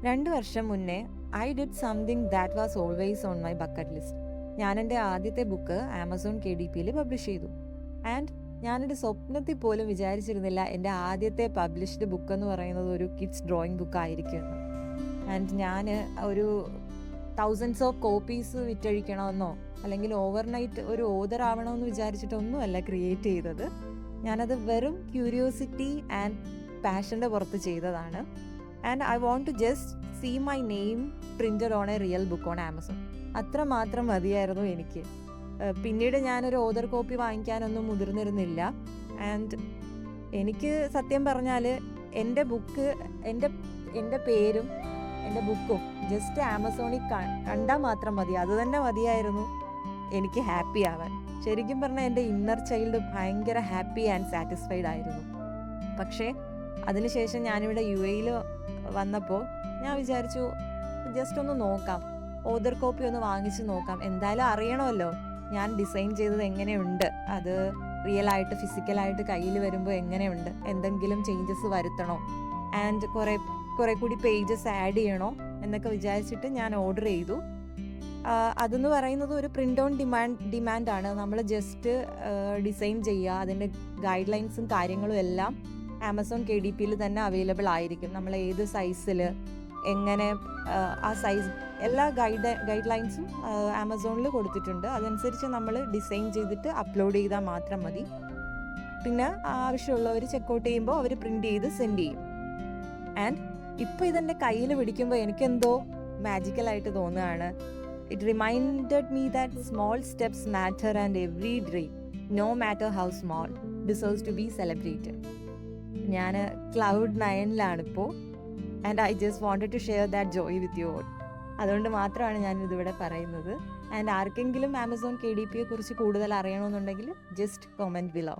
2 വർഷം മുന്നേ I did something that was always on my bucket list. ഞാൻ എൻ്റെ ആദ്യത്തെ ബുക്ക് ആമസോൺ KDPയിൽ പബ്ലിഷ് ചെയ്തു. ആൻഡ് ഞാനെൻ്റെ സ്വപ്നത്തിൽ പോലും വിചാരിച്ചിരുന്നില്ല എൻ്റെ ആദ്യത്തെ പബ്ലിഷ്ഡ് ബുക്ക് എന്ന് പറയുന്നത് ഒരു കിഡ്സ് ഡ്രോയിങ് ബുക്ക് ആയിരിക്കുമെന്ന്. ആൻഡ് ഞാൻ ഒരു തൗസൻഡ്സ് ഓഫ് കോപ്പീസ് വിറ്റഴിക്കണമെന്നോ അല്ലെങ്കിൽ ഓവർനൈറ്റ് ഒരു ഓതർ ആവണമെന്ന് വിചാരിച്ചിട്ടൊന്നുമല്ല ക്രിയേറ്റ് ചെയ്തത്. ഞാനത് വെറും ക്യൂരിയോസിറ്റി ആൻഡ് പാഷൻ്റെ പുറത്ത് ചെയ്തതാണ്. And I want to just see my name printed on a real book on Amazon. അത്ര മാത്രം മതിയായിരുന്നു എനിക്ക്. പിന്നീട് ഞാനൊരു ഓതർ കോപ്പി വാങ്ങിക്കാനൊന്നും മുതിർന്നിരുന്നില്ല. ആൻഡ് എനിക്ക് സത്യം പറഞ്ഞാൽ എൻ്റെ ബുക്ക് എൻ്റെ പേരും എൻ്റെ ബുക്കും ജസ്റ്റ് ആമസോണിൽ കണ്ടാൽ മാത്രം മതി, അത് തന്നെ മതിയായിരുന്നു എനിക്ക് ഹാപ്പി ആവാൻ. ശരിക്കും പറഞ്ഞാൽ എൻ്റെ ഇന്നർ ചൈൽഡ് ഭയങ്കര ഹാപ്പി ആൻഡ് സാറ്റിസ്ഫൈഡ് ആയിരുന്നു. പക്ഷേ അതിനുശേഷം ഞാനിവിടെ UAE വന്നപ്പോൾ ഞാൻ വിചാരിച്ചു ജസ്റ്റ് ഒന്ന് നോക്കാം, ഓതർ കോപ്പി ഒന്ന് വാങ്ങിച്ച് നോക്കാം. എന്തായാലും അറിയണമല്ലോ ഞാൻ ഡിസൈൻ ചെയ്തത് എങ്ങനെയുണ്ട്, അത് റിയലായിട്ട് ഫിസിക്കലായിട്ട് കയ്യിൽ വരുമ്പോൾ എങ്ങനെയുണ്ട്, എന്തെങ്കിലും ചേഞ്ചസ് വരുത്തണോ, ആൻഡ് കുറേ കൂടി പേജസ് ആഡ് ചെയ്യണോ എന്നൊക്കെ വിചാരിച്ചിട്ട് ഞാൻ ഓർഡർ ചെയ്തു. അതെന്ന് പറയുന്നത് ഒരു പ്രിൻ്റ് ഓൺ ഡിമാൻഡാണ്. നമ്മൾ ജസ്റ്റ് ഡിസൈൻ ചെയ്യുക, അതിൻ്റെ ഗൈഡ് ലൈൻസും കാര്യങ്ങളും എല്ലാം ആമസോൺ KDPയിൽ തന്നെ അവൈലബിൾ ആയിരിക്കും. നമ്മൾ ഏത് സൈസിൽ എങ്ങനെ ആ സൈസ് എല്ലാ ഗൈഡ് ലൈൻസും ആമസോണിൽ കൊടുത്തിട്ടുണ്ട്. അതനുസരിച്ച് നമ്മൾ ഡിസൈൻ ചെയ്തിട്ട് അപ്ലോഡ് ചെയ്താൽ മാത്രം മതി. പിന്നെ ആവശ്യമുള്ളവർ ചെക്കൗട്ട് ചെയ്യുമ്പോൾ അവർ പ്രിൻ്റ് ചെയ്ത് സെൻഡ് ചെയ്യും. ആൻഡ് ഇപ്പോൾ ഇതെൻ്റെ കയ്യിൽ പിടിക്കുമ്പോൾ എനിക്കെന്തോ മാജിക്കലായിട്ട് തോന്നുകയാണ്. It reminded me that small steps matter and every dream, no matter how small, deserves to be celebrated. ഞാൻ Cloud 9-ലാണിപ്പോൾ. And I just wanted to share that joy with you all. അതുകൊണ്ട് മാത്രമാണ് ഞാൻ ഇതിവിടെ പറയുന്നത്. ആൻഡ് ആർക്കെങ്കിലും Amazon KDPയെ കുറിച്ച് കൂടുതൽ അറിയണമെന്നുണ്ടെങ്കിൽ ജസ്റ്റ് കമൻറ്റ് ബിലോ.